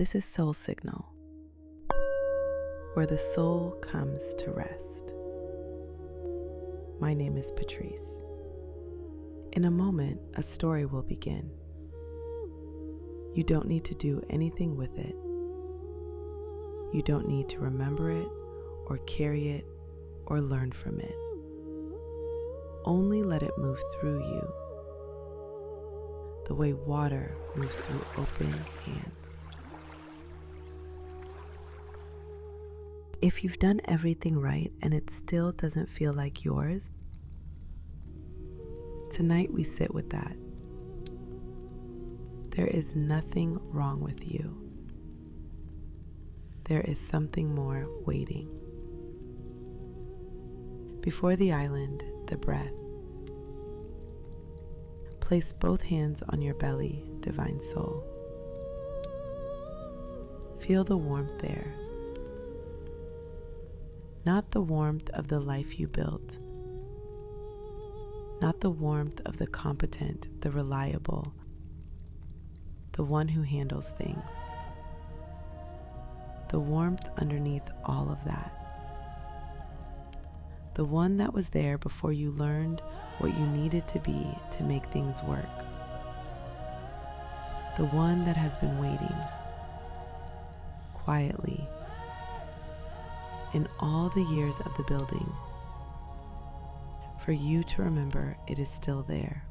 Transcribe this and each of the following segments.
This is Soul Signal, where the soul comes to rest. My name is Patrice. In a moment, a story will begin. You don't need to do anything with it. You don't need to remember it or carry it or learn from it. Only let it move through you, the way water moves through open hands. If you've done everything right and it still doesn't feel like yours, tonight we sit with that. There is nothing wrong with you. There is something more waiting. Before the island, the breath. Place both hands on your belly, divine soul. Feel the warmth there. Not the warmth of the life you built. Not the warmth of the competent, the reliable, the one who handles things. The warmth underneath all of that. The one that was there before you learned what you needed to be to make things work. The one that has been waiting, quietly, in all the years of the building, for you to remember it is still there.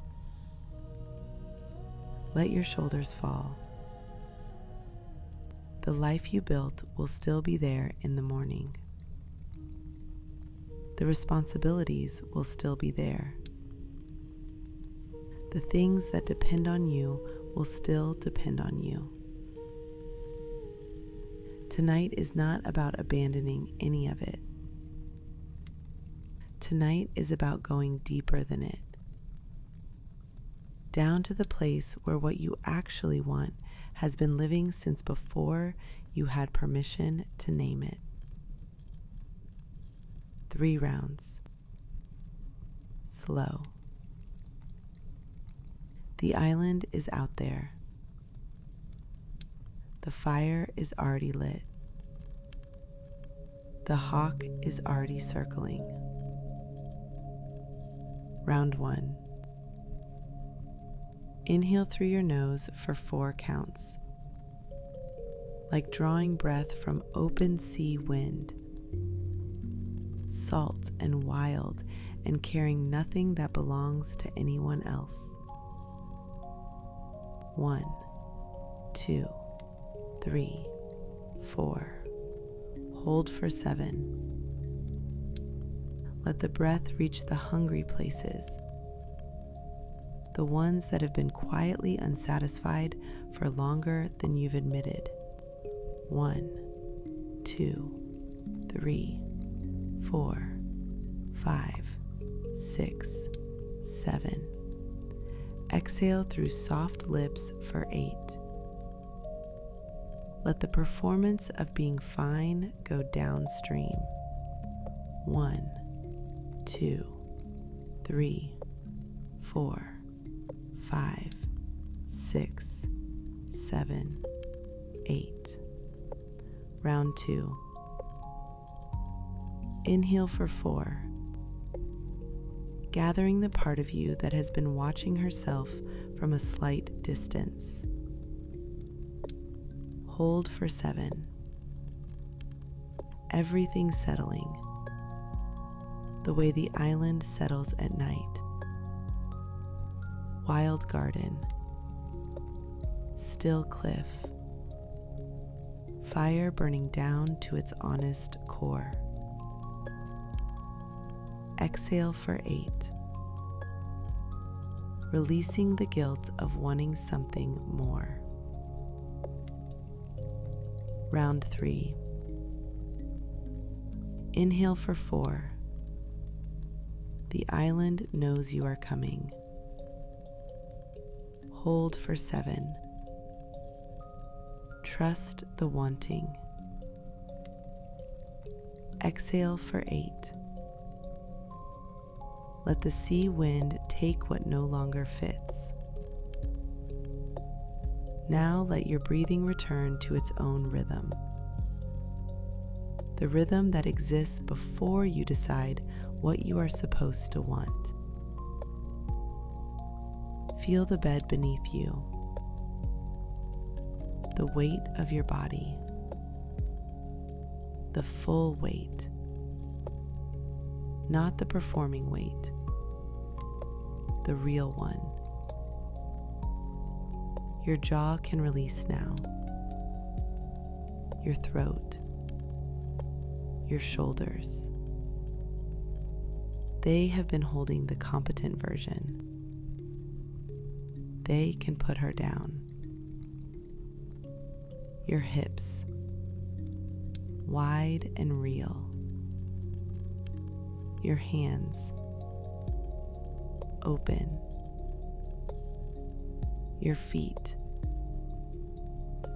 Let your shoulders fall. The life you built will still be there in the morning. The responsibilities will still be there. The things that depend on you will still depend on you. Tonight is not about abandoning any of it. Tonight is about going deeper than it. Down to the place where what you actually want has been living since before you had permission to name it. 3 rounds. Slow. The island is out there. The fire is already lit. The hawk is already circling. Round 1. Inhale through your nose for 4 counts. Like drawing breath from open sea wind. Salt and wild and carrying nothing that belongs to anyone else. 1, 2, 3, 4. Hold for 7. Let the breath reach the hungry places, the ones that have been quietly unsatisfied for longer than you've admitted. 1, 2, 3, 4, 5, 6, 7. Exhale through soft lips for 8. Let the performance of being fine go downstream. 1, 2, 3, 4, 5, 6, 7, 8. Round 2. Inhale for 4. Gathering the part of you that has been watching herself from a slight distance. Hold for 7. Everything settling, the way the island settles at night. Wild garden, still cliff, fire burning down to its honest core. Exhale for 8. Releasing the guilt of wanting something more. Round 3. Inhale for 4. The island knows you are coming. Hold for 7. Trust the wanting. Exhale for 8. Let the sea wind take what no longer fits. Now let your breathing return return to its own rhythm. The rhythm that exists before you decide what you are supposed to want. Feel the bed beneath you, the weight of your body, the full weight, not the performing weight, the real one. Your jaw can release now. Your throat, your shoulders. They have been holding the competent version. They can put her down. Your hips, wide and real. Your hands, open. Your feet,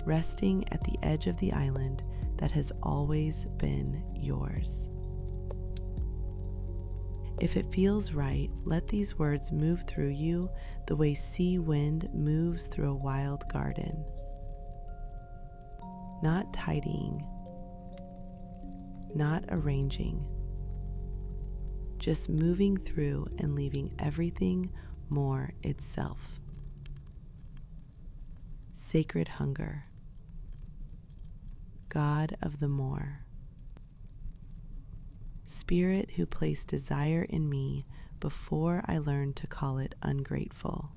resting at the edge of the island that has always been yours. If it feels right, let these words move through you the way sea wind moves through a wild garden. Not tidying, not arranging, just moving through and leaving everything more itself. Sacred hunger, God of the more. Spirit who placed desire in me before I learned to call it ungrateful.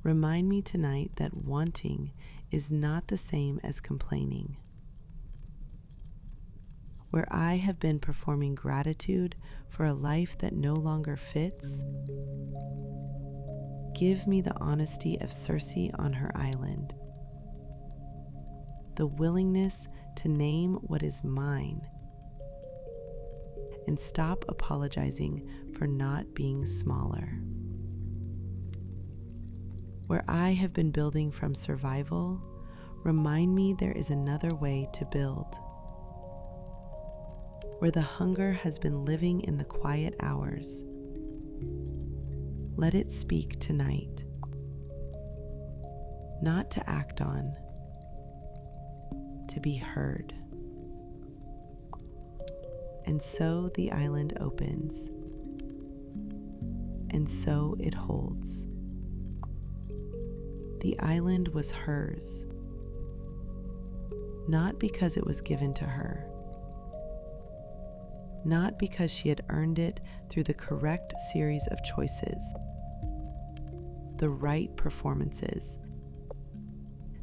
Remind me tonight that wanting is not the same as complaining. Where I have been performing gratitude for a life that no longer fits, give me the honesty of Circe on her island, the willingness to name what is mine, and stop apologizing for not being smaller. Where I have been building from survival, remind me there is another way to build. Where the hunger has been living in the quiet hours, let it speak tonight. Not to act on, to be heard. And so the island opens, and so it holds. The island was hers, not because it was given to her, not because she had earned it through the correct series of choices, the right performances,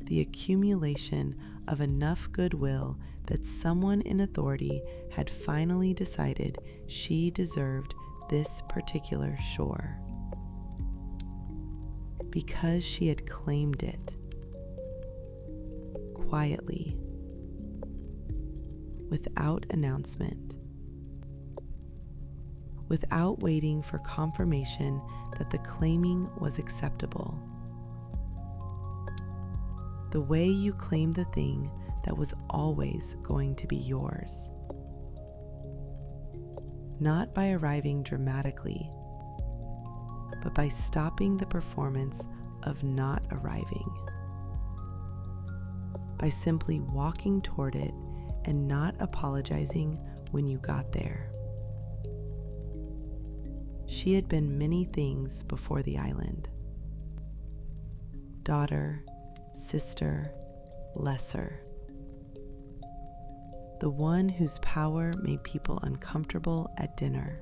the accumulation of enough goodwill that someone in authority had finally decided she deserved this particular shore. Because she had claimed it, quietly, without announcement, without waiting for confirmation that the claiming was acceptable. The way you claim the thing that was always going to be yours. Not by arriving dramatically, but by stopping the performance of not arriving. By simply walking toward it and not apologizing when you got there. She had been many things before the island. Daughter, sister, lesser. The one whose power made people uncomfortable at dinner.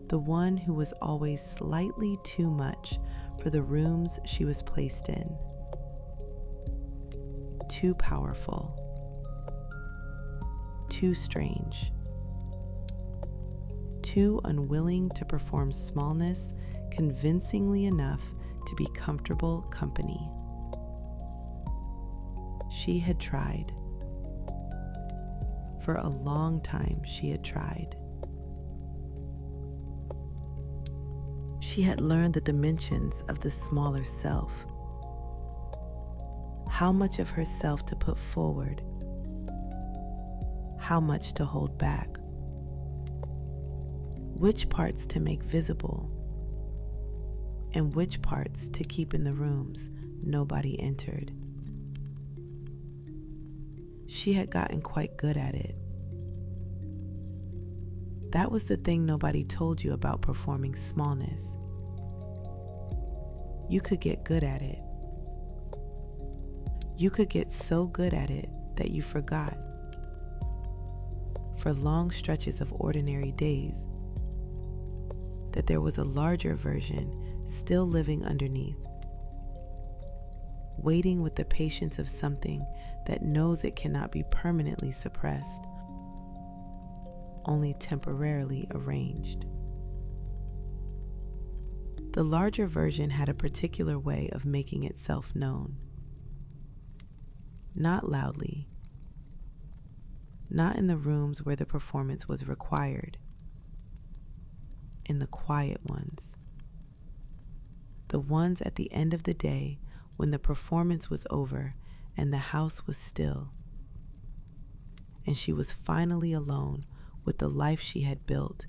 The one who was always slightly too much for the rooms she was placed in. Too powerful. Too strange. Too unwilling to perform smallness convincingly enough to be comfortable company. She had tried. For a long time she had tried. She had learned the dimensions of the smaller self. How much of herself to put forward. How much to hold back. Which parts to make visible. and which parts to keep in the rooms nobody entered. She had gotten quite good at it. That was the thing nobody told you about performing smallness. You could get good at it. You could get so good at it that you forgot, for long stretches of ordinary days, that there was a larger version still living underneath, waiting with the patience of something that knows it cannot be permanently suppressed, only temporarily arranged. The larger version had a particular way of making itself known. Not loudly, not in the rooms where the performance was required, in the quiet ones. The ones at the end of the day when the performance was over and the house was still, and she was finally alone with the life she had built,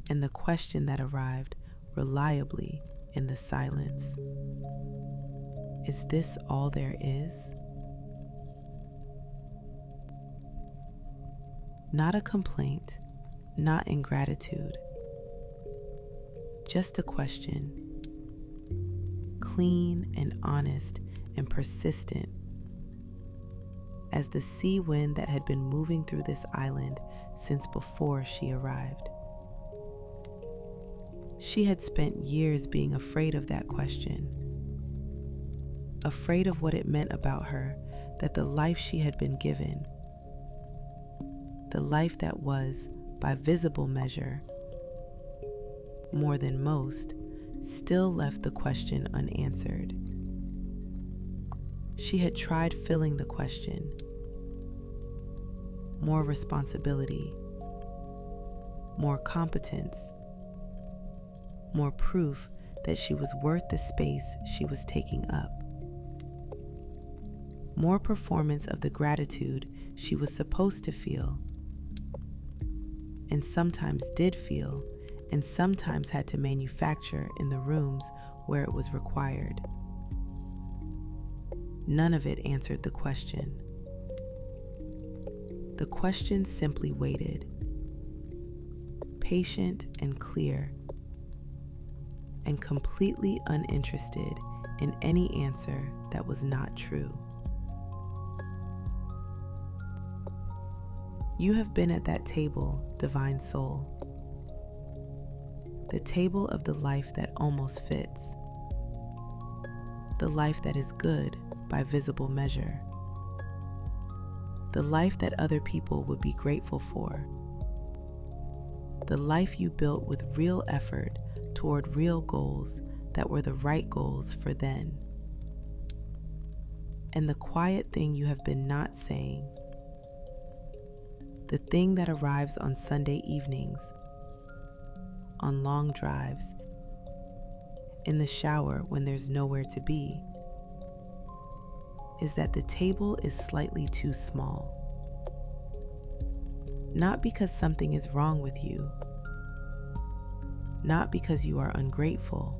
and the question that arrived reliably in the silence: is this all there is? Not a complaint, not ingratitude, just a question, clean and honest and persistent as the sea wind that had been moving through this island since before she arrived. She had spent years being afraid of that question, afraid of what it meant about her that the life she had been given, the life that was, by visible measure, more than most, still left the question unanswered. She had tried filling the question: more responsibility, more competence, more proof that she was worth the space she was taking up, more performance of the gratitude she was supposed to feel, and sometimes did feel, and sometimes had to manufacture in the rooms where it was required. None of it answered the question. The question simply waited, patient and clear, and completely uninterested in any answer that was not true. You have been at that table, divine soul, the table of the life that almost fits, the life that is good by visible measure, the life that other people would be grateful for, the life you built with real effort toward real goals that were the right goals for then. And the quiet thing you have been not saying, the thing that arrives on Sunday evenings, on long drives, in the shower when there's nowhere to be, is that the table is slightly too small. Not because something is wrong with you, not because you are ungrateful,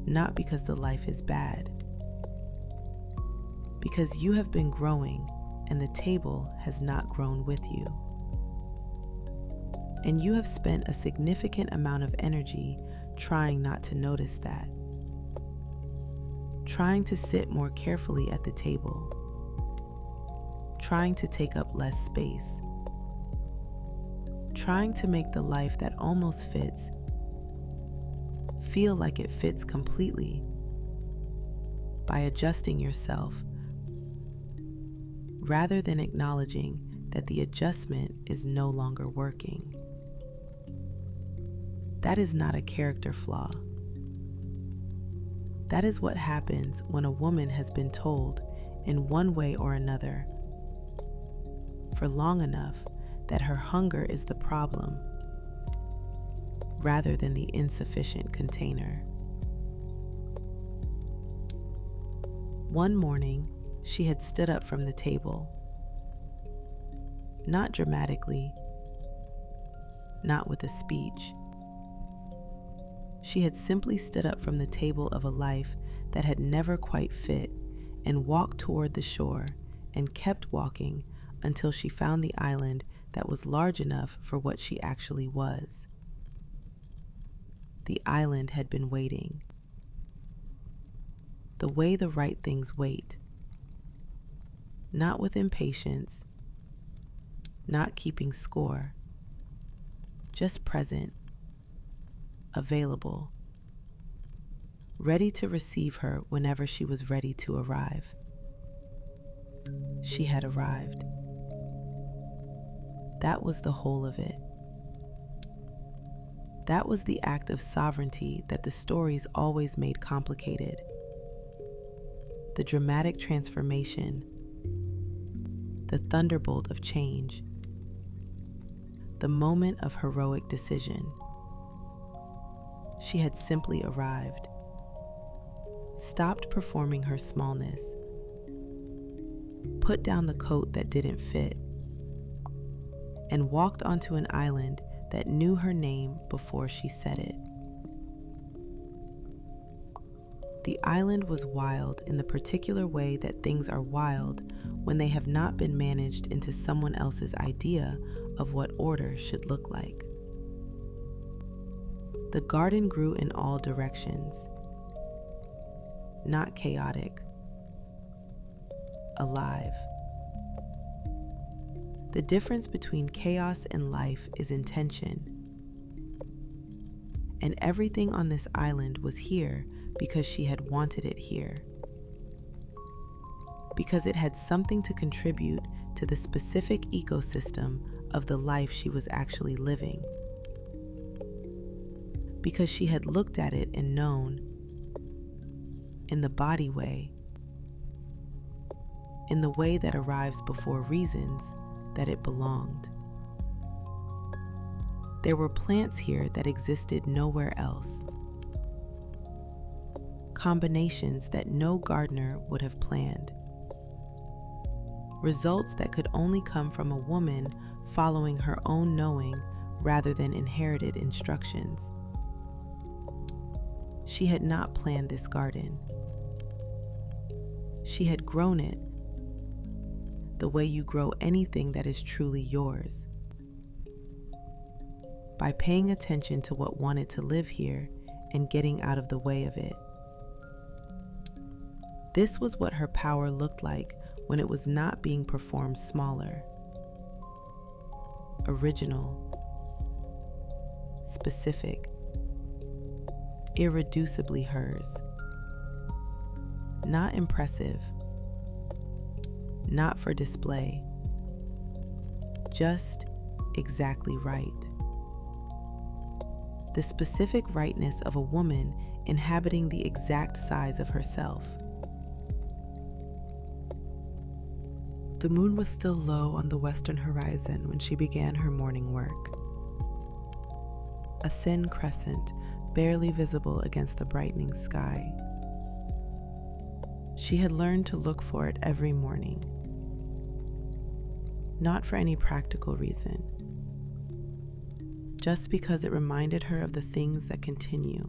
not because the life is bad, because you have been growing and the table has not grown with you. And you have spent a significant amount of energy trying not to notice that, trying to sit more carefully at the table, trying to take up less space, trying to make the life that almost fits feel like it fits completely by adjusting yourself rather than acknowledging that the adjustment is no longer working. That is not a character flaw. That is what happens when a woman has been told in one way or another for long enough that her hunger is the problem rather than the insufficient container. One morning, she had stood up from the table, not dramatically, not with a speech, She had simply stood up from the table of a life that had never quite fit and walked toward the shore and kept walking until she found the island that was large enough for what she actually was. The island had been waiting. The way the right things wait. Not with impatience, not keeping score, just present, available, ready to receive her whenever she was ready to arrive. She had arrived. That was the whole of it. That was the act of sovereignty that the stories always made complicated. The dramatic transformation, the thunderbolt of change, the moment of heroic decision. She had simply arrived, stopped performing her smallness, put down the coat that didn't fit, and walked onto an island that knew her name before she said it. The island was wild in the particular way that things are wild when they have not been managed into someone else's idea of what order should look like. The garden grew in all directions, not chaotic, alive. The difference between chaos and life is intention. And everything on this island was here because she had wanted it here. Because it had something to contribute to the specific ecosystem of the life she was actually living. Because she had looked at it and known, in the body way, in the way that arrives before reasons, that it belonged. There were plants here that existed nowhere else. Combinations that no gardener would have planned. Results that could only come from a woman following her own knowing rather than inherited instructions. She had not planned this garden. She had grown it the way you grow anything that is truly yours. By paying attention to what wanted to live here and getting out of the way of it. This was what her power looked like when it was not being performed smaller. Original, specific, irreducibly hers. Not impressive, not for display, just exactly right. The specific rightness of a woman inhabiting the exact size of herself. The moon was still low on the western horizon when she began her morning work. A thin crescent, barely visible against the brightening sky. She had learned to look for it every morning. Not for any practical reason, just because it reminded her of the things that continue,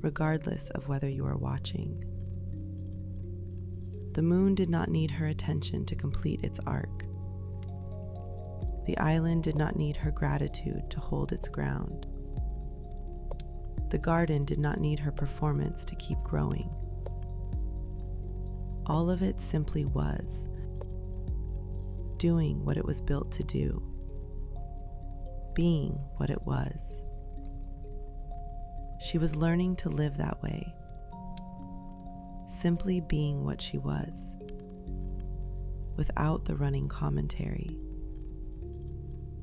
regardless of whether you are watching. The moon did not need her attention to complete its arc. The island did not need her gratitude to hold its ground. The garden did not need her performance to keep growing. All of it simply was, doing what it was built to do, being what it was. She was learning to live that way, simply being what she was, without the running commentary,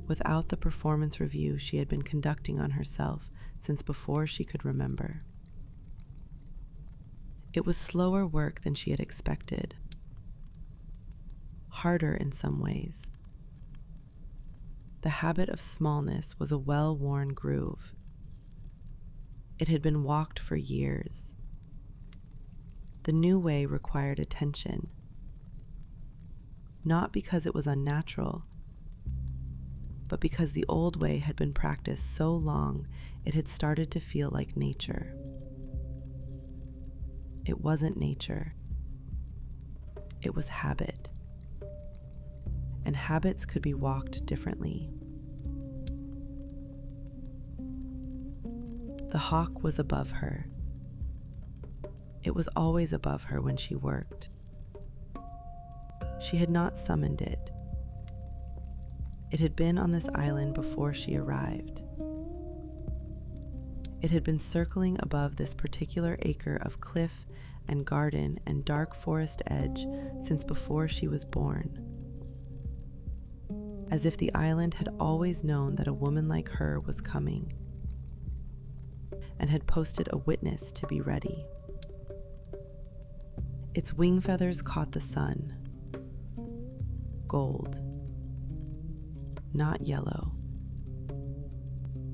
without the performance review she had been conducting on herself since before she could remember. It was slower work than she had expected, harder in some ways. The habit of smallness was a well-worn groove. It had been walked for years. The new way required attention, not because it was unnatural, but because the old way had been practiced so long, it had started to feel like nature. It wasn't nature. It was habit. And habits could be walked differently. The hawk was above her. It was always above her when she worked. She had not summoned it. It had been on this island before she arrived. It had been circling above this particular acre of cliff and garden and dark forest edge since before she was born. As if the island had always known that a woman like her was coming and had posted a witness to be ready. Its wing feathers caught the sun. Gold. Not yellow.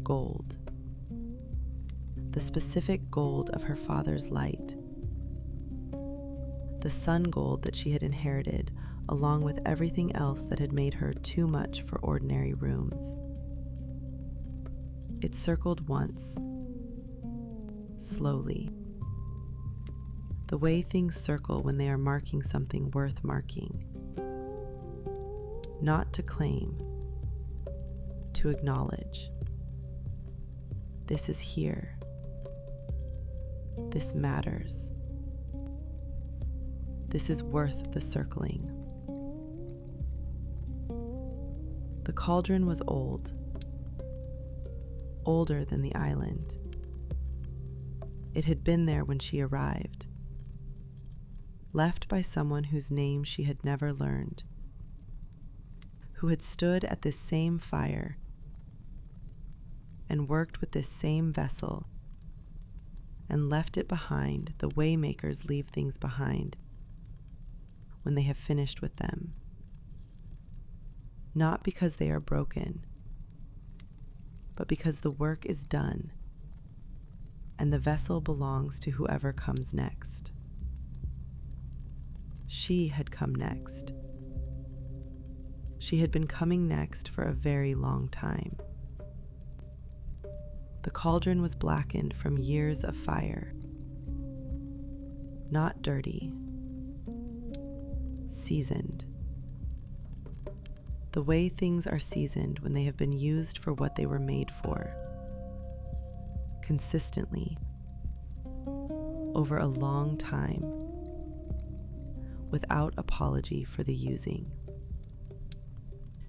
Gold. The specific gold of her father's light. The sun gold that she had inherited, along with everything else that had made her too much for ordinary rooms. It circled once, slowly, the way things circle when they are marking something worth marking. Not to claim, to acknowledge. This is here. This matters. This is worth the circling. The cauldron was old, older than the island. It had been there when she arrived, left by someone whose name she had never learned, who had stood at this same fire and worked with this same vessel and left it behind the way makers leave things behind when they have finished with them. Not because they are broken, but because the work is done and the vessel belongs to whoever comes next. She had come next. She had been coming next for a very long time. The cauldron was blackened from years of fire. Not dirty. Seasoned. The way things are seasoned when they have been used for what they were made for. Consistently. Over a long time. Without apology for the using.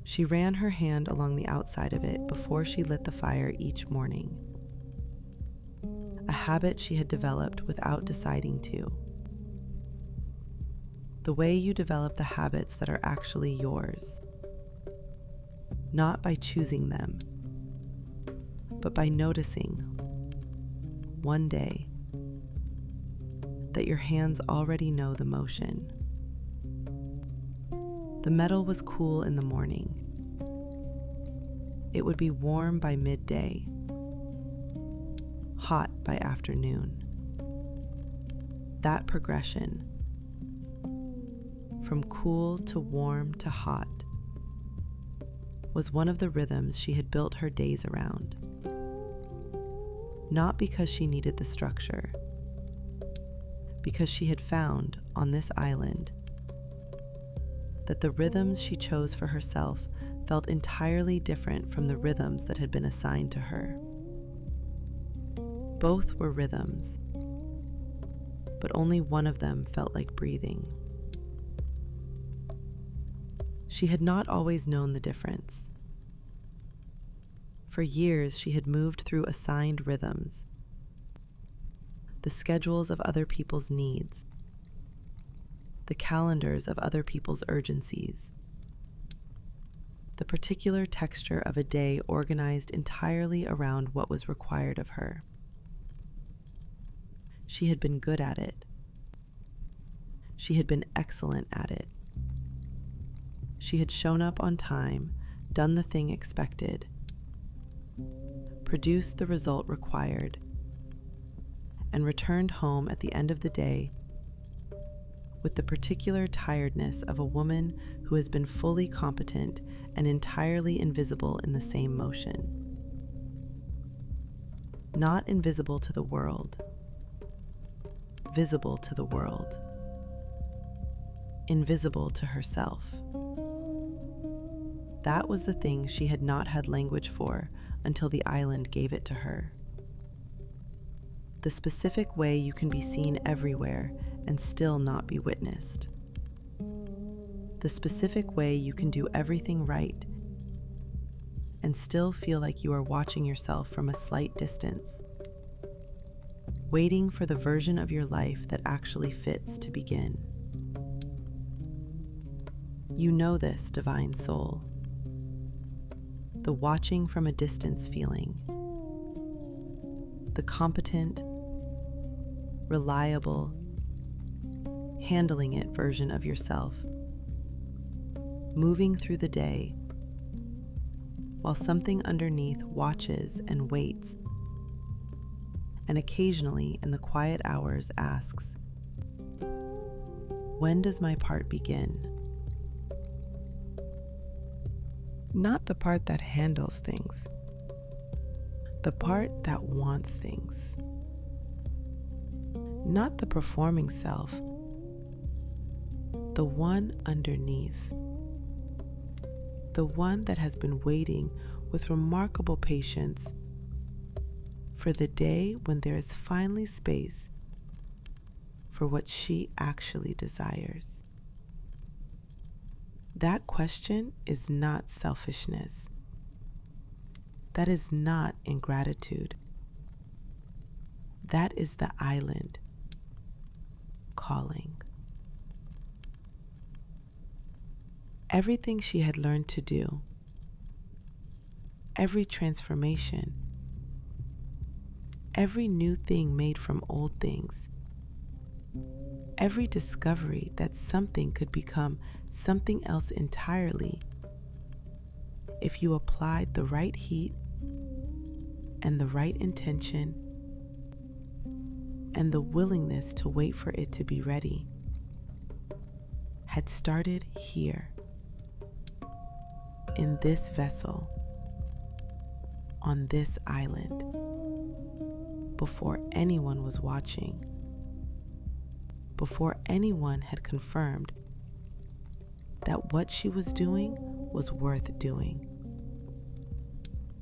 She ran her hand along the outside of it before she lit the fire each morning. A habit she had developed without deciding to. The way you develop the habits that are actually yours. Not by choosing them, but by noticing, one day, that your hands already know the motion. The metal was cool in the morning. It would be warm by midday, hot by afternoon. That progression, from cool to warm to hot, was one of the rhythms she had built her days around. Not because she needed the structure, because she had found on this island that the rhythms she chose for herself felt entirely different from the rhythms that had been assigned to her. Both were rhythms, but only one of them felt like breathing. She had not always known the difference. For years, she had moved through assigned rhythms, the schedules of other people's needs, the calendars of other people's urgencies, the particular texture of a day organized entirely around what was required of her. She had been good at it. She had been excellent at it. She had shown up on time, done the thing expected, produced the result required, and returned home at the end of the day with the particular tiredness of a woman who has been fully competent and entirely invisible in the same motion. Not invisible to the world, visible to the world, invisible to herself. That was the thing she had not had language for until the island gave it to her. The specific way you can be seen everywhere and still not be witnessed. The specific way you can do everything right and still feel like you are watching yourself from a slight distance, waiting for the version of your life that actually fits to begin. You know this, divine soul. The watching from a distance feeling. The competent, reliable, handling it version of yourself, moving through the day while something underneath watches and waits, and occasionally in the quiet hours asks, when does my part begin? Not the part that handles things, the part that wants things. Not the performing self, the one underneath. The one that has been waiting with remarkable patience for the day when there is finally space for what she actually desires. That question is not selfishness. That is not ingratitude. That is the island calling. Everything she had learned to do, every transformation, every new thing made from old things, every discovery that something could become something else entirely if you applied the right heat and the right intention and the willingness to wait for it to be ready, had started here, in this vessel, on this island, before anyone was watching, before anyone had confirmed that what she was doing was worth doing.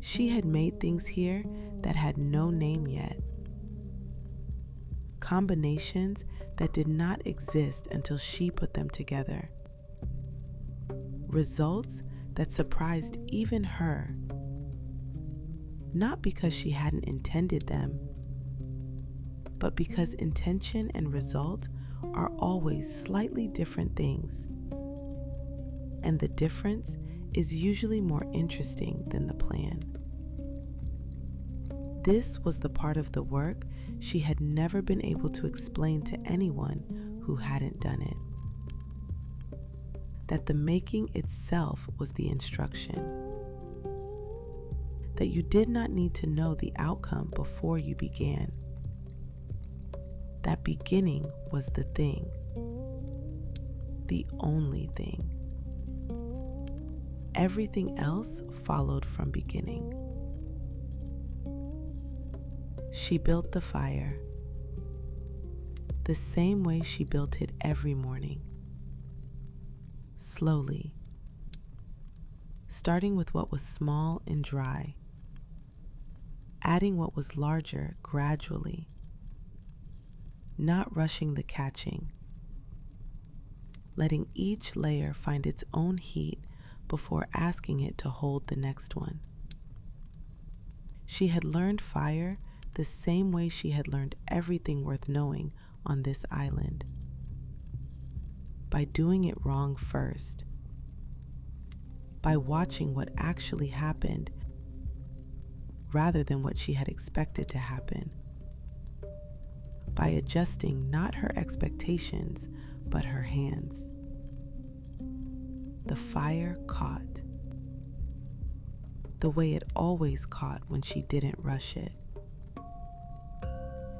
She had made things here that had no name yet. Combinations that did not exist until she put them together. Results that surprised even her. Not because she hadn't intended them, but because intention and result are always slightly different things. And the difference is usually more interesting than the plan. This was the part of the work she had never been able to explain to anyone who hadn't done it. That the making itself was the instruction. That you did not need to know the outcome before you began. That beginning was the thing. The only thing. Everything else followed from beginning. She built the fire the same way she built it every morning. Slowly, starting with what was small and dry, adding what was larger gradually, not rushing the catching, letting each layer find its own heat before asking it to hold the next one. She had learned fire the same way she had learned everything worth knowing on this island. By doing it wrong first. By watching what actually happened rather than what she had expected to happen. By adjusting not her expectations, but her hands. The fire caught. The way it always caught when she didn't rush it.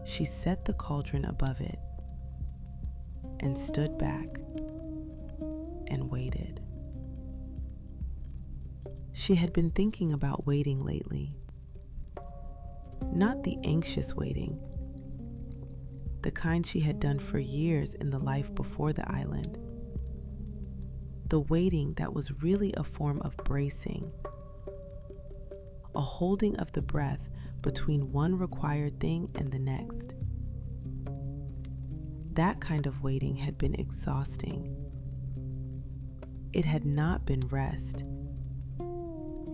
She set the cauldron above it and stood back and waited. She had been thinking about waiting lately. Not the anxious waiting, the kind she had done for years in the life before the island. The waiting that was really a form of bracing, a holding of the breath between one required thing and the next. That kind of waiting had been exhausting. It had not been rest.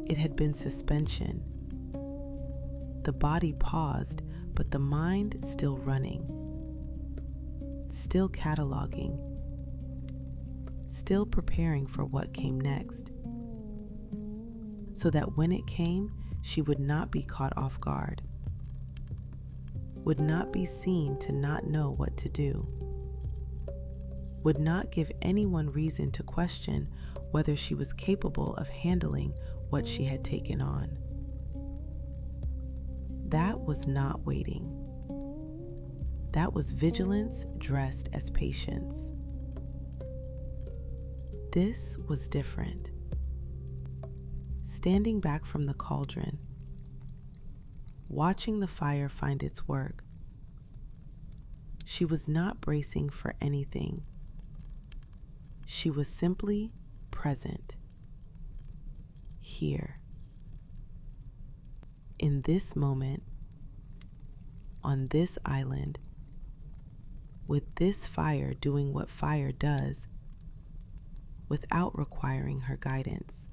It had been suspension. The body paused, but the mind still running, still cataloging, still preparing for what came next, so that when it came, she would not be caught off guard, would not be seen to not know what to do, would not give anyone reason to question whether she was capable of handling what she had taken on. That was not waiting. That was vigilance dressed as patience. This was different. Standing back from the cauldron, watching the fire find its work, she was not bracing for anything. She was simply present, here. In this moment, on this island, with this fire doing what fire does, without requiring her guidance.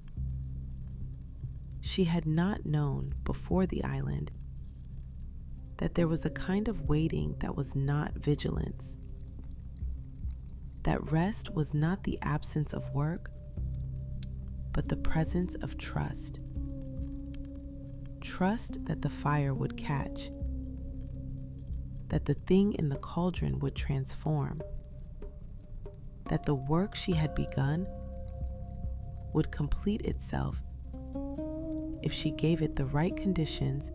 She had not known before the island that there was a kind of waiting that was not vigilance, that rest was not the absence of work, but the presence of trust. Trust that the fire would catch, that the thing in the cauldron would transform, that the work she had begun would complete itself if she gave it the right conditions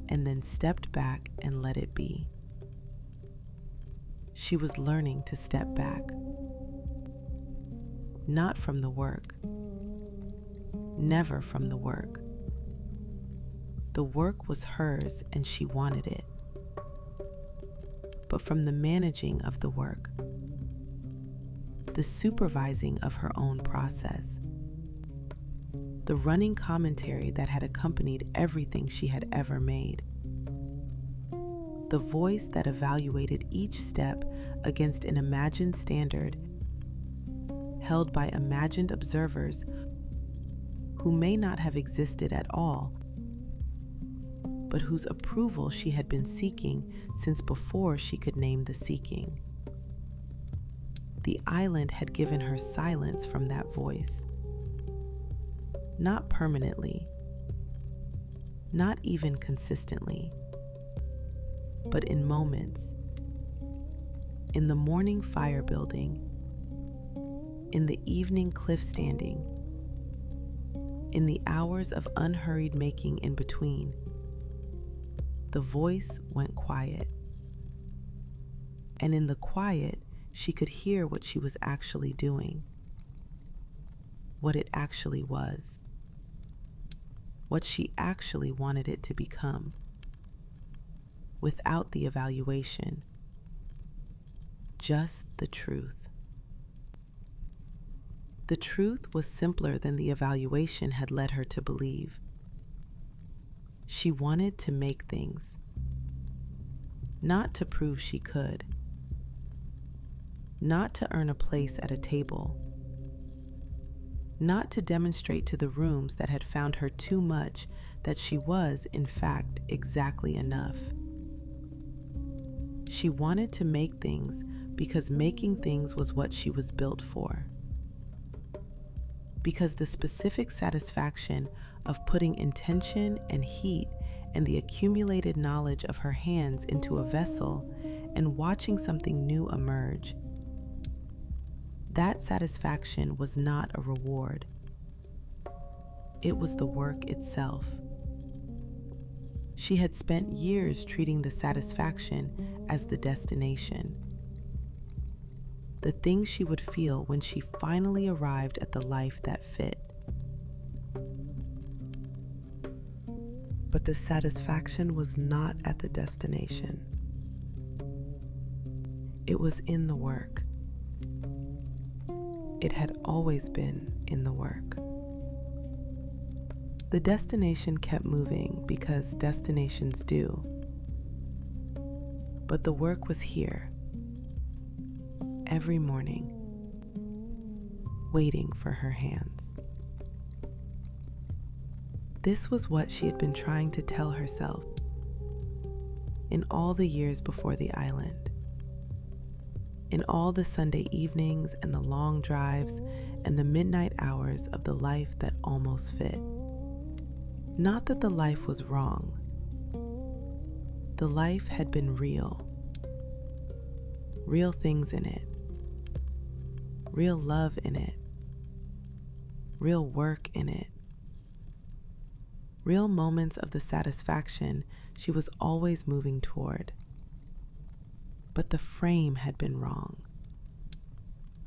and then stepped back and let it be. She was learning to step back, not from the work, never from the work. The work was hers and she wanted it, but from the managing of the work, the supervising of her own process, the running commentary that had accompanied everything she had ever made, the voice that evaluated each step against an imagined standard held by imagined observers who may not have existed at all, but whose approval she had been seeking since before she could name the seeking. The island had given her silence from that voice. Not permanently, not even consistently, but in moments. In the morning fire building, in the evening cliff standing, in the hours of unhurried making in between, the voice went quiet. And in the quiet, she could hear what she was actually doing, what it actually was, what she actually wanted it to become, without the evaluation, just the truth. The truth was simpler than the evaluation had led her to believe. She wanted to make things, not to prove she could, not to earn a place at a table, not to demonstrate to the rooms that had found her too much that she was, in fact, exactly enough. She wanted to make things because making things was what she was built for. Because the specific satisfaction of putting intention and heat and the accumulated knowledge of her hands into a vessel and watching something new emerge, that satisfaction was not a reward. It was the work itself. She had spent years treating the satisfaction as the destination. the things she would feel when she finally arrived at the life that fit. But the satisfaction was not at the destination. It was in the work. It had always been in the work. The destination kept moving because destinations do. But the work was here, every morning, waiting for her hands. This was what she had been trying to tell herself in all the years before the island, in all the Sunday evenings and the long drives and the midnight hours of the life that almost fit. Not that the life was wrong. The life had been real. Real things in it. Real love in it. Real work in it. Real moments of the satisfaction she was always moving toward. But the frame had been wrong.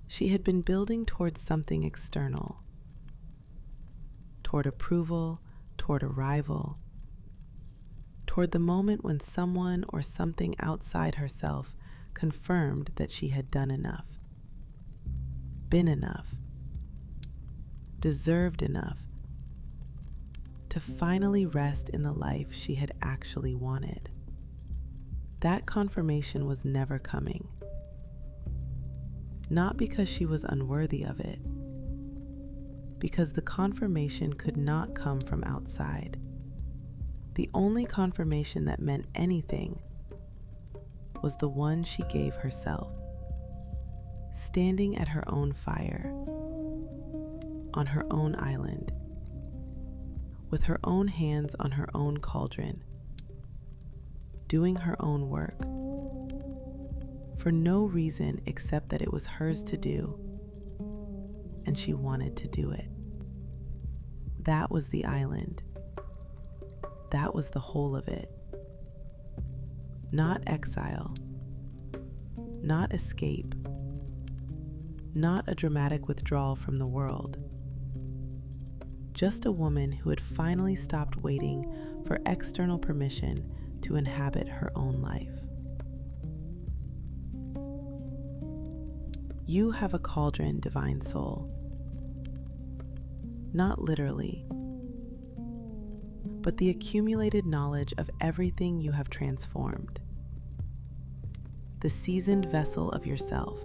She had been building towards something external, toward approval, toward arrival, toward the moment when someone or something outside herself confirmed that she had done enough, been enough, deserved enough to finally rest in the life she had actually wanted. That confirmation was never coming. Not because she was unworthy of it, because the confirmation could not come from outside. The only confirmation that meant anything was the one she gave herself, standing at her own fire, on her own island, with her own hands on her own cauldron, doing her own work, for no reason except that it was hers to do, and she wanted to do it. That was the island. That was the whole of it. Not exile, not escape, not a dramatic withdrawal from the world. Just a woman who had finally stopped waiting for external permission to inhabit her own life. You have a cauldron, divine soul. Not literally, but the accumulated knowledge of everything you have transformed. The seasoned vessel of yourself,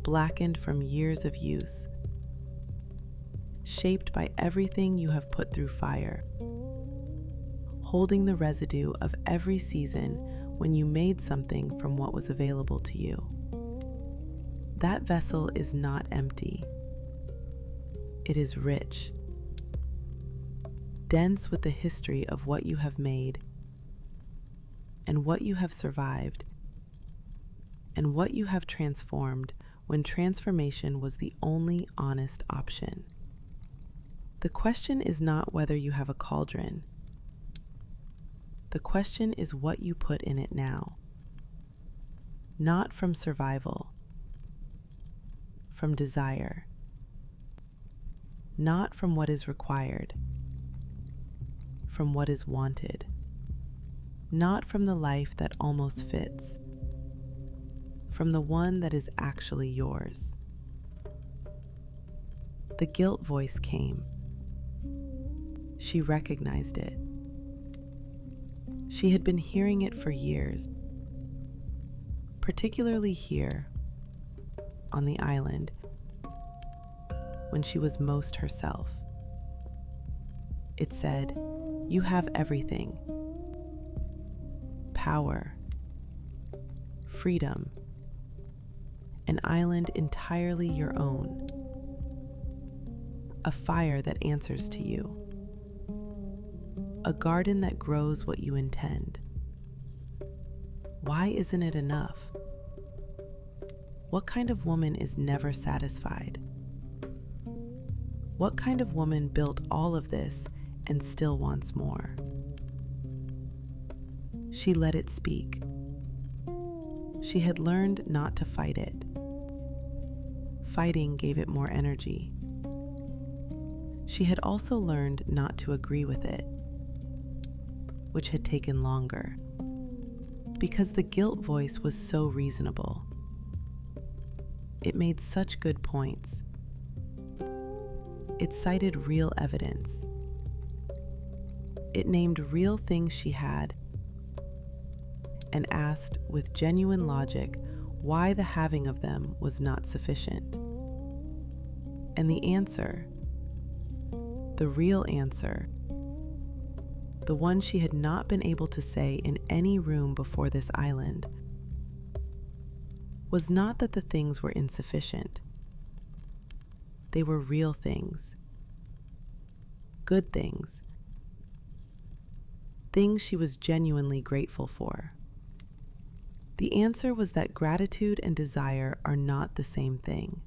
blackened from years of use, shaped by everything you have put through fire, holding the residue of every season when you made something from what was available to you. That vessel is not empty. It is rich, dense with the history of what you have made, and what you have survived, and what you have transformed when transformation was the only honest option. The question is not whether you have a cauldron. The question is what you put in it now. Not from survival, from desire, not from what is required, from what is wanted, not from the life that almost fits, from the one that is actually yours. The guilt voice came. She recognized it. She had been hearing it for years, particularly here on the island when she was most herself. It said, "You have everything. Power, freedom, an island entirely your own, a fire that answers to you, a garden that grows what you intend. Why isn't it enough? What kind of woman is never satisfied? What kind of woman built all of this and still wants more?" She let it speak. She had learned not to fight it. Fighting gave it more energy. She had also learned not to agree with it, which had taken longer, because the guilt voice was so reasonable. It made such good points. It cited real evidence. It named real things she had and asked with genuine logic why the having of them was not sufficient. And the answer, the real answer, the one she had not been able to say in any room before this island, was not that the things were insufficient. They were real things, good things, things she was genuinely grateful for. The answer was that gratitude and desire are not the same thing.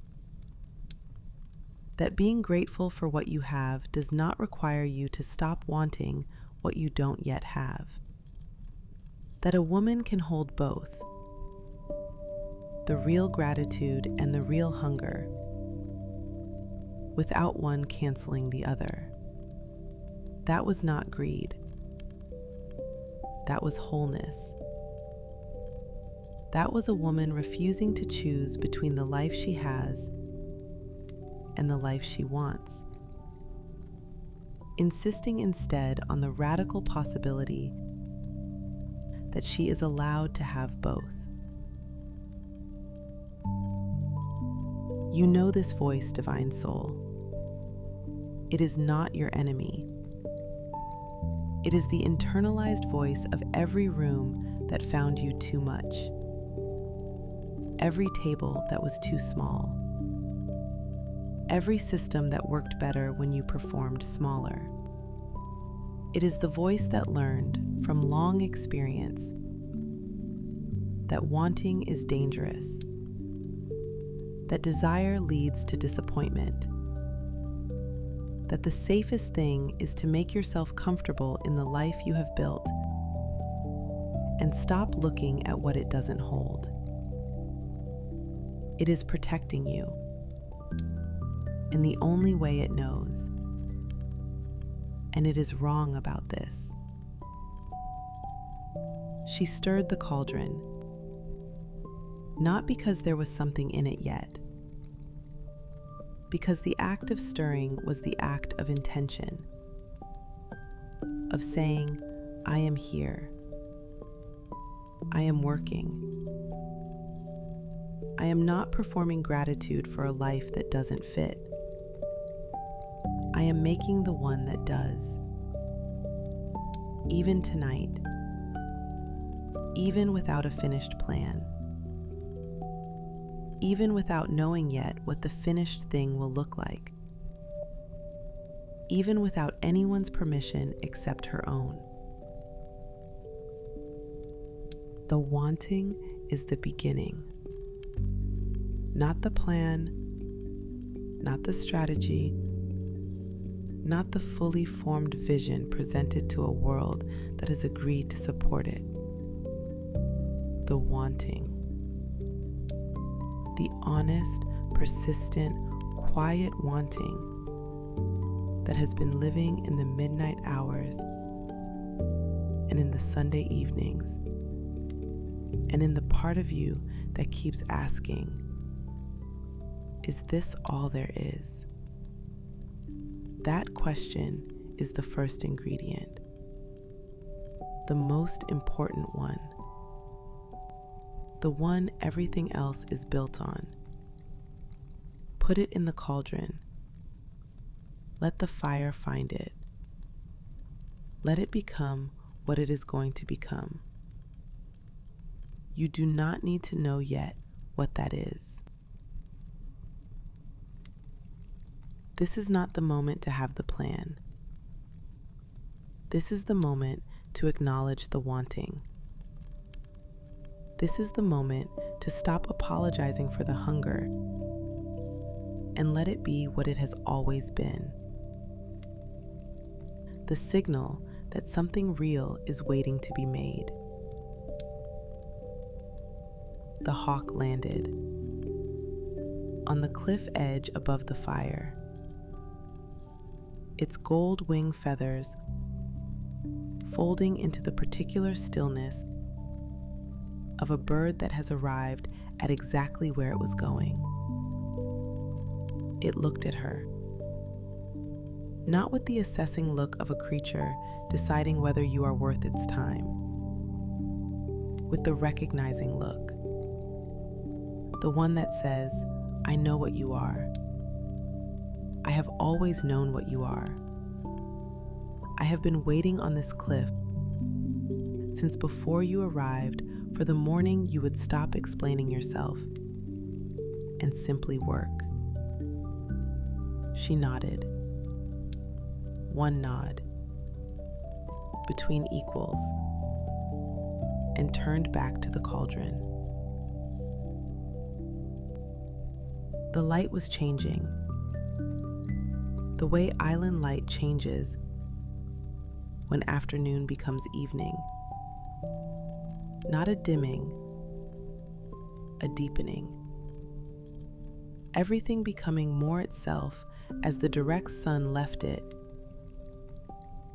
That being grateful for what you have does not require you to stop wanting what you don't yet have. That a woman can hold both, the real gratitude and the real hunger, without one canceling the other. That was not greed. That was wholeness. That was a woman refusing to choose between the life she has and the life she wants, insisting instead on the radical possibility that she is allowed to have both. You know this voice, divine soul. It is not your enemy. It is the internalized voice of every room that found you too much, every table that was too small, every system that worked better when you performed smaller. It is the voice that learned from long experience that wanting is dangerous, that desire leads to disappointment, that the safest thing is to make yourself comfortable in the life you have built and stop looking at what it doesn't hold. It is protecting you in the only way it knows, and it is wrong about this. She stirred the cauldron, not because there was something in it yet, because the act of stirring was the act of intention, of saying, I am here, I am working, I am not performing gratitude for a life that doesn't fit, I am making the one that does. Even tonight, even without a finished plan, even without knowing yet what the finished thing will look like, even without anyone's permission except her own. The wanting is the beginning, not the plan, not the strategy, not the fully formed vision presented to a world that has agreed to support it. The wanting. The honest, persistent, quiet wanting that has been living in the midnight hours and in the Sunday evenings, and in the part of you that keeps asking, is this all there is? That question is the first ingredient, the most important one, the one everything else is built on. Put it in the cauldron. Let the fire find it. Let it become what it is going to become. You do not need to know yet what that is. This is not the moment to have the plan. This is the moment to acknowledge the wanting. This is the moment to stop apologizing for the hunger and let it be what it has always been. The signal that something real is waiting to be made. the hawk landed on the cliff edge above the fire, its gold wing feathers folding into the particular stillness of a bird that has arrived at exactly where it was going. It looked at her, not with the assessing look of a creature deciding whether you are worth its time, with the recognizing look, the one that says, I know what you are. I have always known what you are. I have been waiting on this cliff since before you arrived for the morning you would stop explaining yourself and simply work. She nodded. One nod between equals, and turned back to the cauldron. The light was changing, the way island light changes when afternoon becomes evening. Not a dimming, a deepening. Everything becoming more itself as the direct sun left it,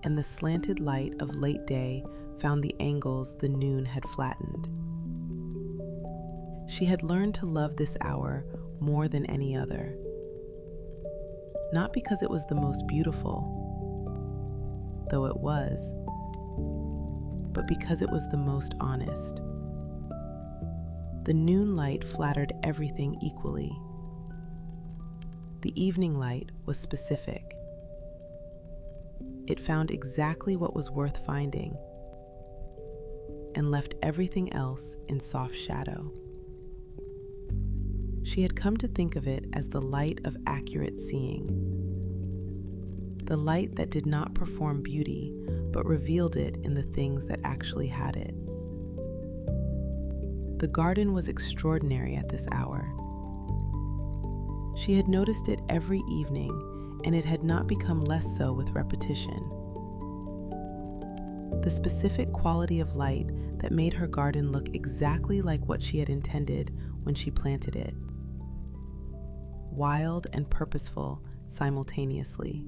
and the slanted light of late day found the angles the noon had flattened. She had learned to love this hour more than any other, not because it was the most beautiful, though it was, but because it was the most honest. The noon light flattered everything equally. The evening light was specific. It found exactly what was worth finding and left everything else in soft shadow. She had come to think of it as the light of accurate seeing, the light that did not perform beauty, but revealed it in the things that actually had it. The garden was extraordinary at this hour. She had noticed it every evening, and it had not become less so with repetition. The specific quality of light that made her garden look exactly like what she had intended when she planted it. Wild and purposeful simultaneously.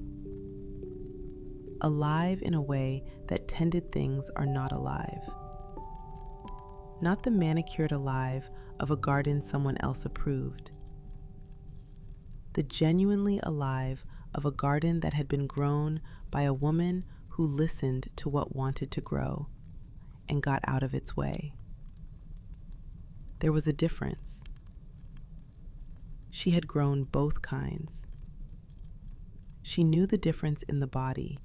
Alive in a way that tended things are not alive. Not the manicured alive of a garden someone else approved. The genuinely alive of a garden that had been grown by a woman who listened to what wanted to grow and got out of its way. There was a difference. She had grown both kinds. She knew the difference in the body,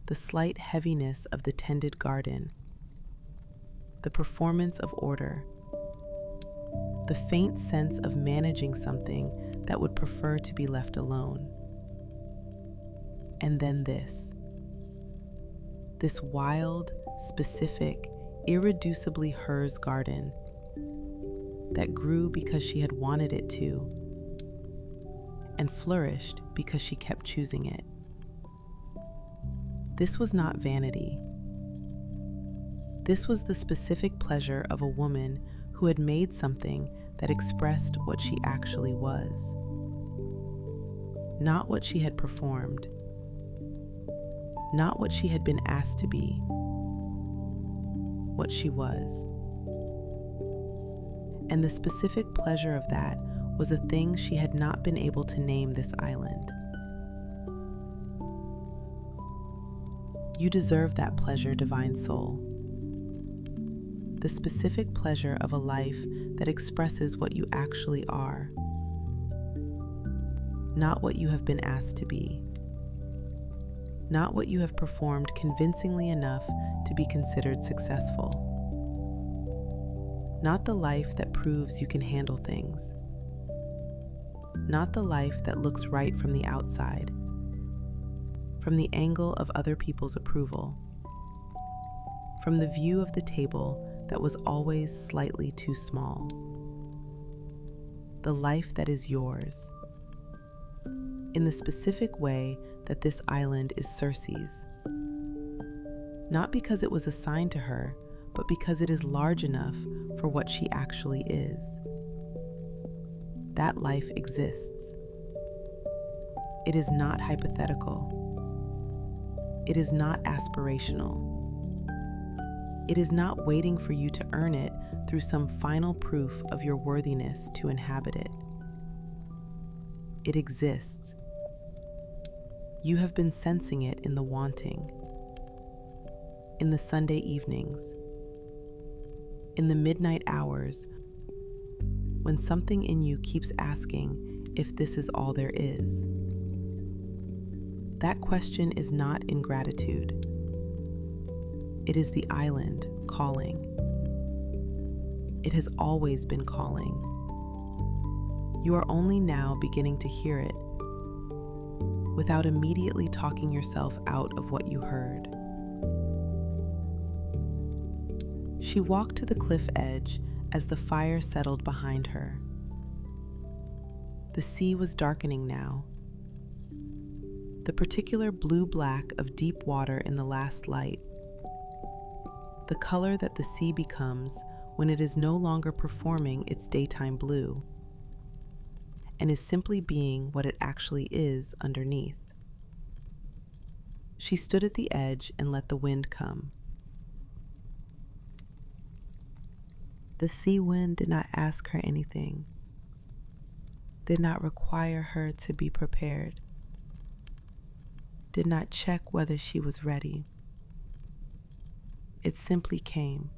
the slight heaviness of the tended garden, the performance of order, the faint sense of managing something that would prefer to be left alone. And then this wild, specific, irreducibly hers garden that grew because she had wanted it to, and flourished because she kept choosing it. This was not vanity. This was the specific pleasure of a woman who had made something that expressed what she actually was, not what she had performed, not what she had been asked to be, what she was. And the specific pleasure of that was a thing she had not been able to name this island. You deserve that pleasure, divine soul. The specific pleasure of a life that expresses what you actually are, not what you have been asked to be, not what you have performed convincingly enough to be considered successful, not the life that proves you can handle things, not the life that looks right from the outside, from the angle of other people's approval, from the view of the table that was always slightly too small. The life that is yours, in the specific way that this island is Circe's. Not because it was assigned to her, but because it is large enough for what she actually is. That life exists. It is not hypothetical. It is not aspirational. It is not waiting for you to earn it through some final proof of your worthiness to inhabit it. It exists. You have been sensing it in the wanting, in the Sunday evenings, in the midnight hours, when something in you keeps asking if this is all there is. That question is not ingratitude. It is the island calling. It has always been calling. You are only now beginning to hear it, without immediately talking yourself out of what you heard. She walked to the cliff edge as the fire settled behind her. The sea was darkening now. The particular blue-black of deep water in the last light, the color that the sea becomes when it is no longer performing its daytime blue and is simply being what it actually is underneath. She stood at the edge and let the wind come. The sea wind did not ask her anything, did not require her to be prepared, did not check whether she was ready. It simply came,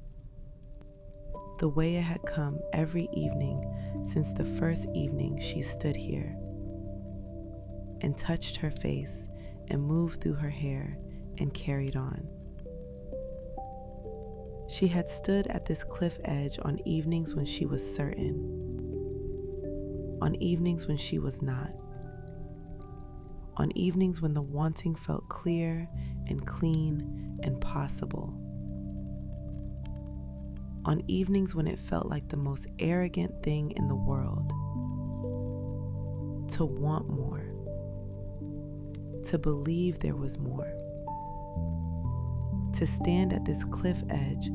the way it had come every evening since the first evening she stood here, and touched her face and moved through her hair and carried on. She had stood at this cliff edge on evenings when she was certain, on evenings when she was not, on evenings when the wanting felt clear and clean and possible, on evenings when it felt like the most arrogant thing in the world, to want more, to believe there was more, to stand at this cliff edge,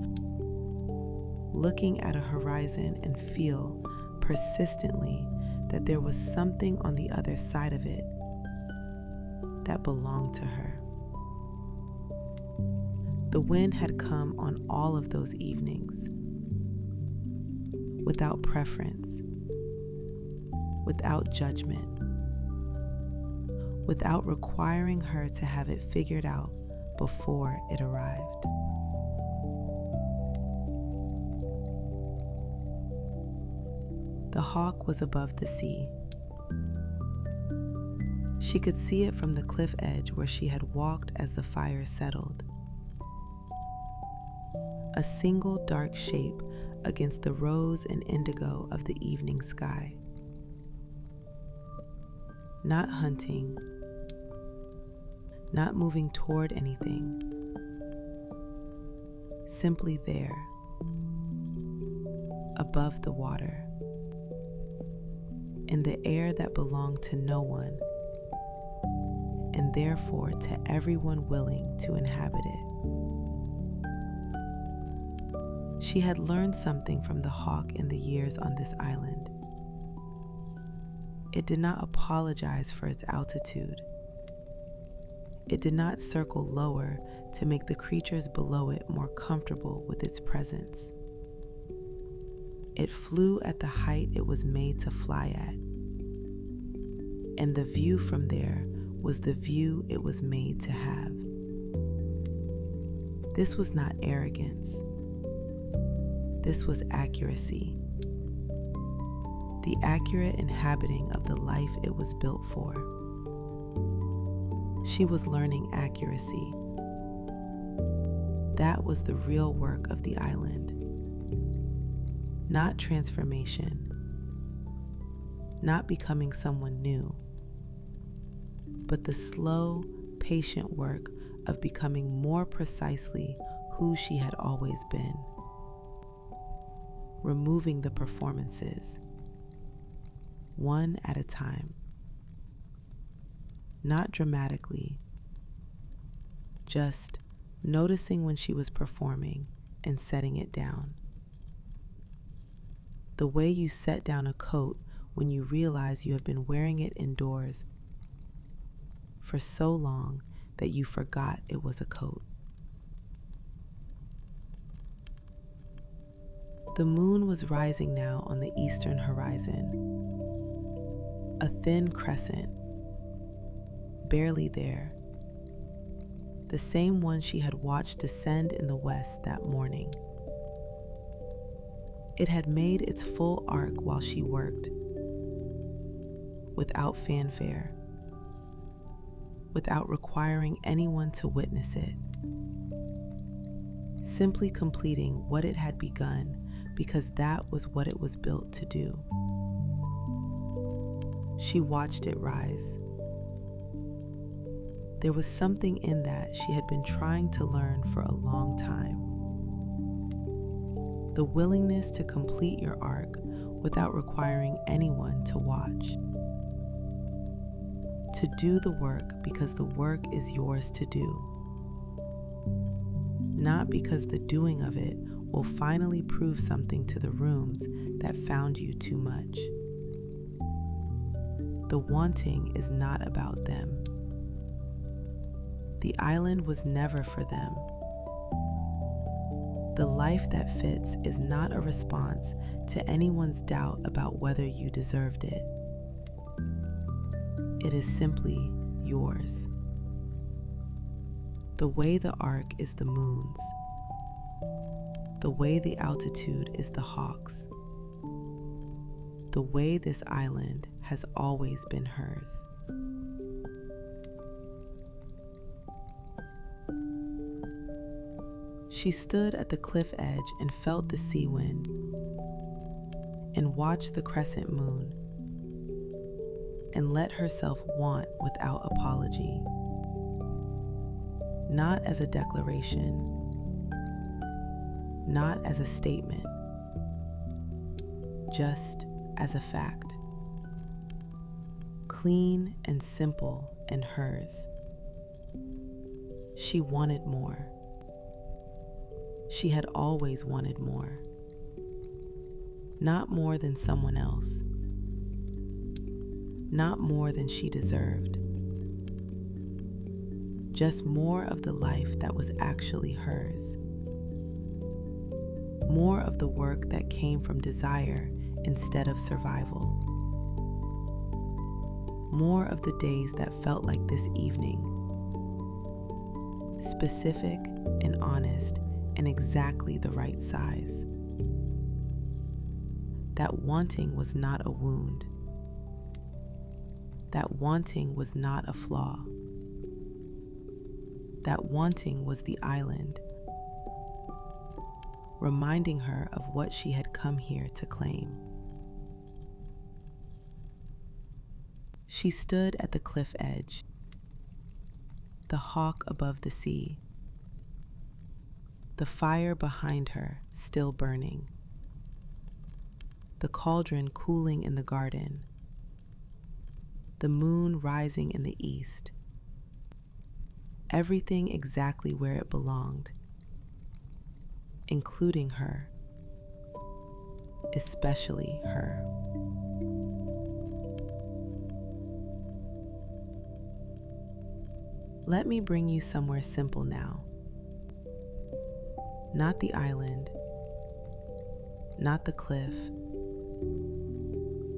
looking at a horizon and feel persistently that there was something on the other side of it that belonged to her. The wind had come on all of those evenings, without preference, without judgment, without requiring her to have it figured out before it arrived. The hawk was above the sea. She could see it from the cliff edge where she had walked as the fire settled. A single dark shape against the rose and indigo of the evening sky. Not hunting, not moving toward anything, simply there, above the water, in the air that belonged to no one, and therefore to everyone willing to inhabit it. She had learned something from the hawk in the years on this island. It did not apologize for its altitude. It did not circle lower to make the creatures below it more comfortable with its presence. It flew at the height it was made to fly at, and the view from there was the view it was made to have. This was not arrogance. This was accuracy, the accurate inhabiting of the life it was built for. She was learning accuracy. That was the real work of the island. Not transformation, not becoming someone new, but the slow, patient work of becoming more precisely who she had always been. Removing the performances, one at a time. Not dramatically, just noticing when she was performing and setting it down. The way you set down a coat when you realize you have been wearing it indoors for so long that you forgot it was a coat. The moon was rising now on the eastern horizon, a thin crescent, barely there, the same one she had watched descend in the west that morning. It had made its full arc while she worked, without fanfare, without requiring anyone to witness it, simply completing what it had begun because that was what it was built to do. She watched it rise. There was something in that she had been trying to learn for a long time. The willingness to complete your arc without requiring anyone to watch. To do the work because the work is yours to do. Not because the doing of it will finally prove something to the rooms that found you too much. The wanting is not about them. The island was never for them. The life that fits is not a response to anyone's doubt about whether you deserved it. It is simply yours. The way the arc is the moon's. The way the altitude is the hawk's. The way this island has always been hers. She stood at the cliff edge and felt the sea wind and watched the crescent moon and let herself want without apology. Not as a declaration, not as a statement, just as a fact. Clean and simple and hers. She wanted more. She had always wanted more. Not more than someone else. Not more than she deserved. Just more of the life that was actually hers. More of the work that came from desire instead of survival. More of the days that felt like this evening. Specific and honest and exactly the right size. That wanting was not a wound. That wanting was not a flaw. That wanting was the island, reminding her of what she had come here to claim. She stood at the cliff edge, the hawk above the sea, the fire behind her still burning, the cauldron cooling in the garden, the moon rising in the east, everything exactly where it belonged, including her, especially her. Let me bring you somewhere simple now. Not the island, not the cliff,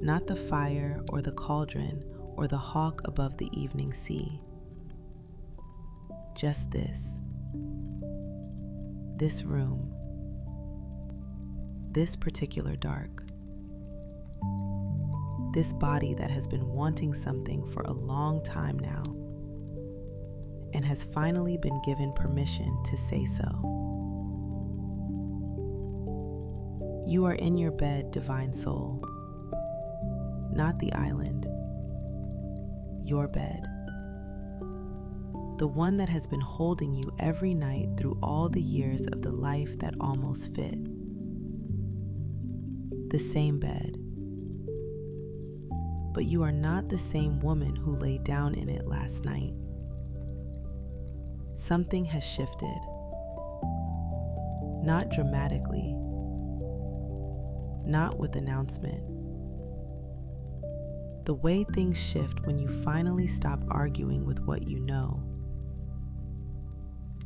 not the fire or the cauldron or the hawk above the evening sea. Just this room, this particular dark, this body that has been wanting something for a long time now and has finally been given permission to say so. You are in your bed, divine soul, not the island, your bed. The one that has been holding you every night through all the years of the life that almost fit. The same bed. But you are not the same woman who lay down in it last night. Something has shifted. not dramatically, not with announcement. The way things shift when you finally stop arguing with what you know.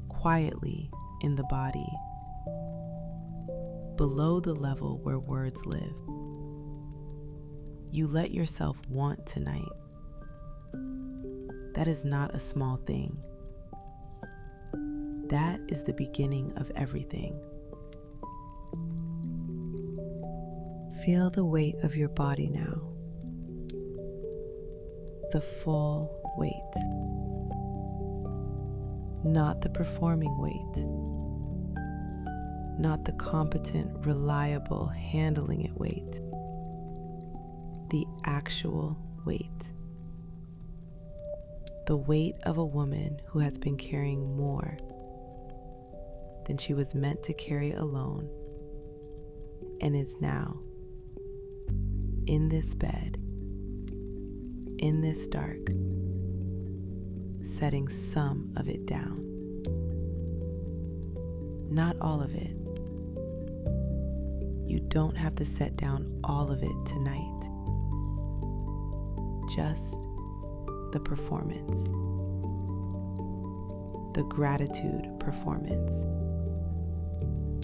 Quietly in the body, below the level where words live. You let yourself want tonight. That is not a small thing. That is the beginning of everything. Feel the weight of your body now. The full weight. Not the performing weight. Not the competent, reliable, handling it weight. The actual weight. The weight of a woman who has been carrying more than she was meant to carry alone, and is now in this bed, in this dark, setting some of it down. Not all of it. You don't have to set down all of it tonight. Just the performance. The gratitude performance.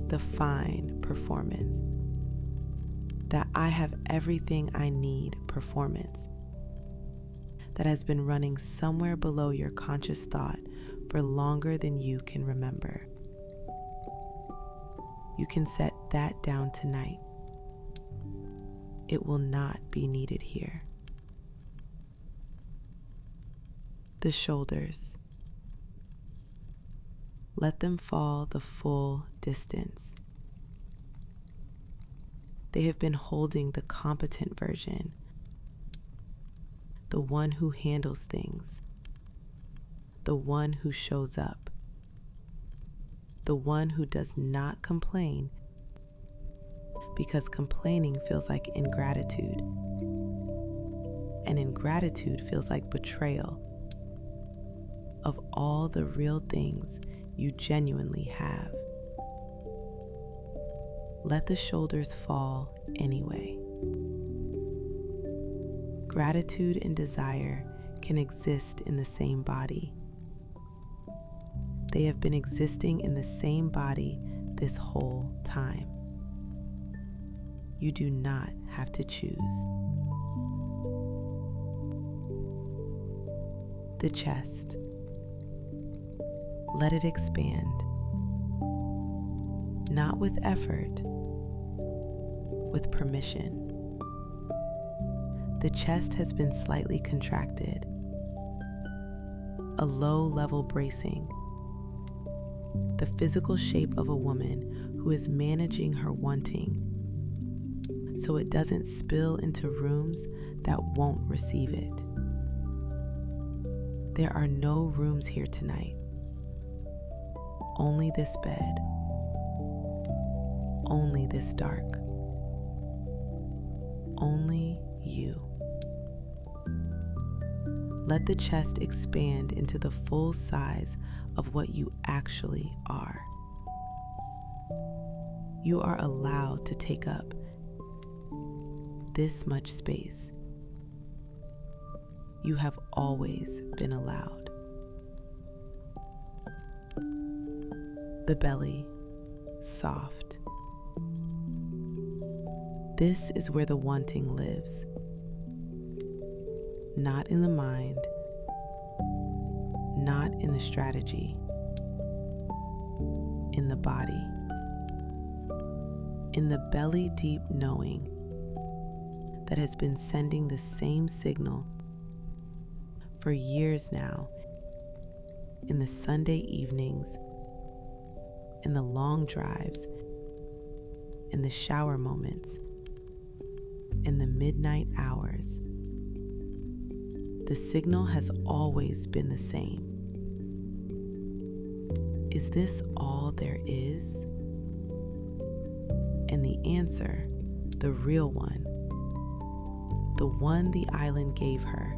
The fine performance. That I have everything I need performance. That has been running somewhere below your conscious thought for longer than you can remember. You can set that down tonight. It will not be needed here. The shoulders. Let them fall the full distance. They have been holding the competent version, the one who handles things, the one who shows up, the one who does not complain because complaining feels like ingratitude, and ingratitude feels like betrayal of all the real things you genuinely have. Let the shoulders fall anyway. Gratitude and desire can exist in the same body. They have been existing in the same body this whole time. You do not have to choose. The chest. Let it expand. Not with effort, with permission. The chest has been slightly contracted, a low-level bracing, the physical shape of a woman who is managing her wanting so it doesn't spill into rooms that won't receive it. There are no rooms here tonight, only this bed, only this dark, only you. Let the chest expand into the full size of what you actually are. You are allowed to take up this much space. You have always been allowed. The belly, soft. This is where the wanting lives. Not in the mind, not in the strategy, in the body, in the belly deep knowing that has been sending the same signal for years now, in the Sunday evenings, in the long drives, in the shower moments, in the midnight hours. The signal has always been the same. Is this all there is? And the answer, the real one, the one the island gave her,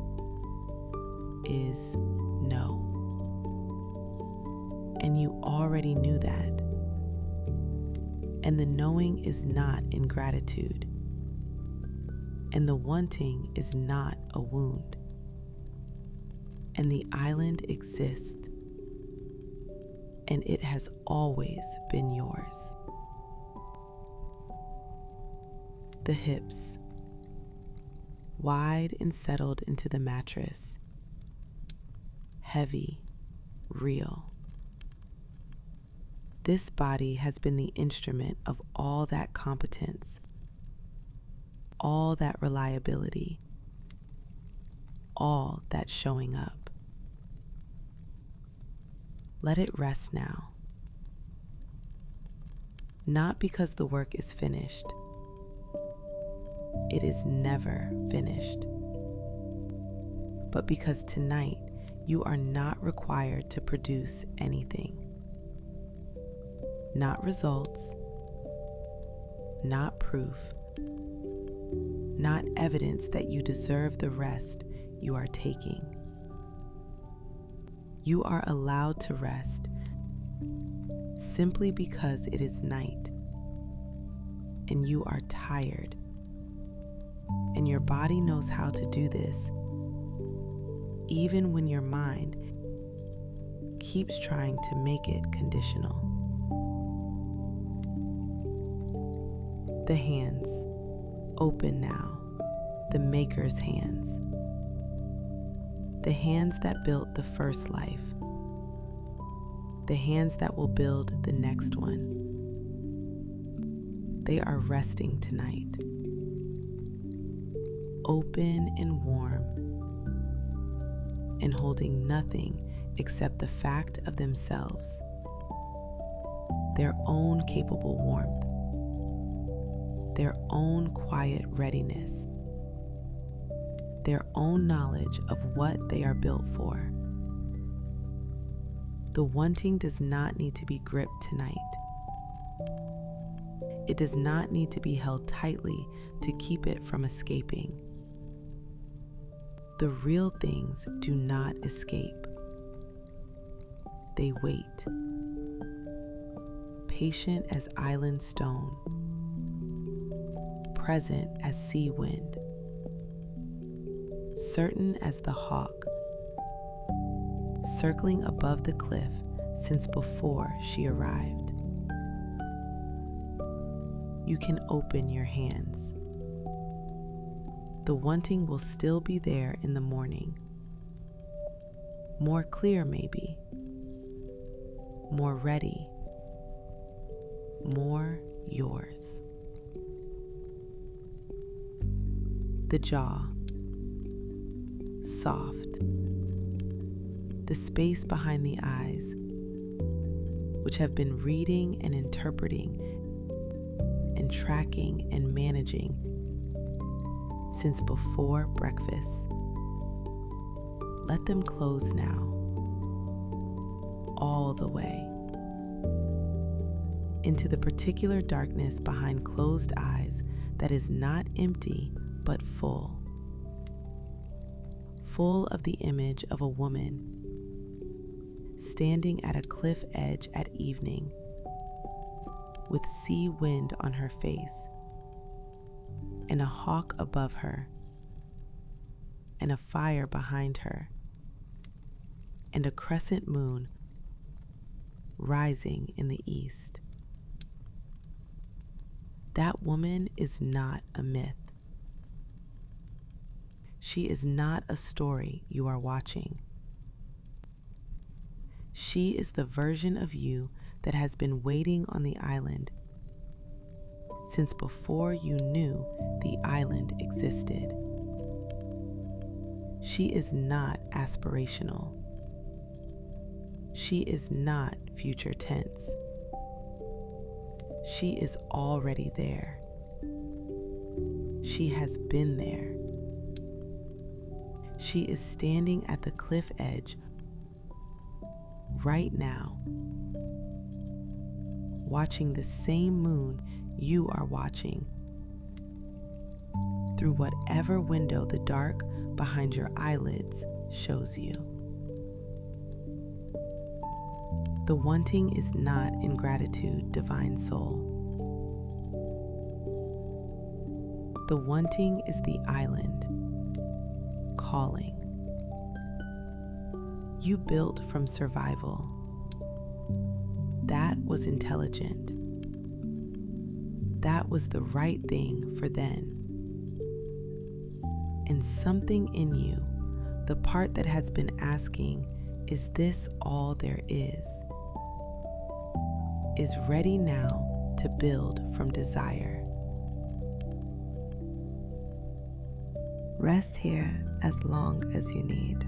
is no. And you already knew that. and the knowing is not ingratitude, and the wanting is not a wound, and the island exists, and it has always been yours. The hips, wide and settled into the mattress, heavy, real. This body has been the instrument of all that competence, all that reliability, all that showing up. Let it rest now. Not because the work is finished. It is never finished. But because tonight you are not required to produce anything. Not results, not proof, not evidence that you deserve the rest you are taking. You are allowed to rest simply because it is night and you are tired, and your body knows how to do this even when your mind keeps trying to make it conditional. The hands, open now, the Maker's hands. The hands that built the first life. The hands that will build the next one. They are resting tonight. Open and warm, and holding nothing except the fact of themselves, their own capable warmth, their own quiet readiness, their own knowledge of what they are built for. The wanting does not need to be gripped tonight. It does not need to be held tightly to keep it from escaping. The real things do not escape. They wait, patient as island stone, present as sea wind, certain as the hawk, circling above the cliff since before she arrived. You can open your hands. The wanting will still be there in the morning. More clear maybe, more ready, more yours. The jaw, soft. The space behind the eyes, which have been reading and interpreting and tracking and managing since before breakfast. Let them close now, all the way, into the particular darkness behind closed eyes that is not empty but full of the image of a woman standing at a cliff edge at evening with sea wind on her face and a hawk above her and a fire behind her and a crescent moon rising in the east. That woman is not a myth. She is not a story you are watching. She is the version of you that has been waiting on the island since before you knew the island existed. She is not aspirational. She is not future tense. She is already there. She has been there. She is standing at the cliff edge right now, watching the same moon you are watching through whatever window the dark behind your eyelids shows you. The wanting is not ingratitude, divine soul. The wanting is the island, calling. You built from survival. That was intelligent. That was the right thing for then. And something in you, the part that has been asking, is this all there is ready now to build from desire. Rest here as long as you need.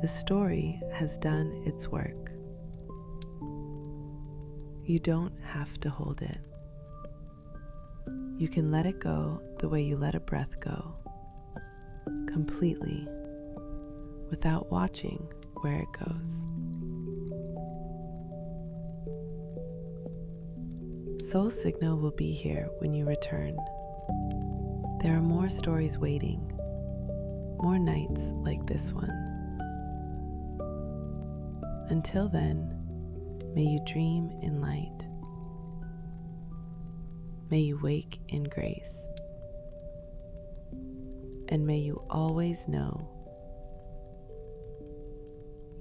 The story has done its work. You don't have to hold it. You can let it go the way you let a breath go, completely, without watching where it goes. Soul Signal will be here when you return. There are more stories waiting, more nights like this one. Until then, may you dream in light. May you wake in grace. And may you always know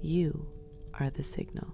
you are the signal.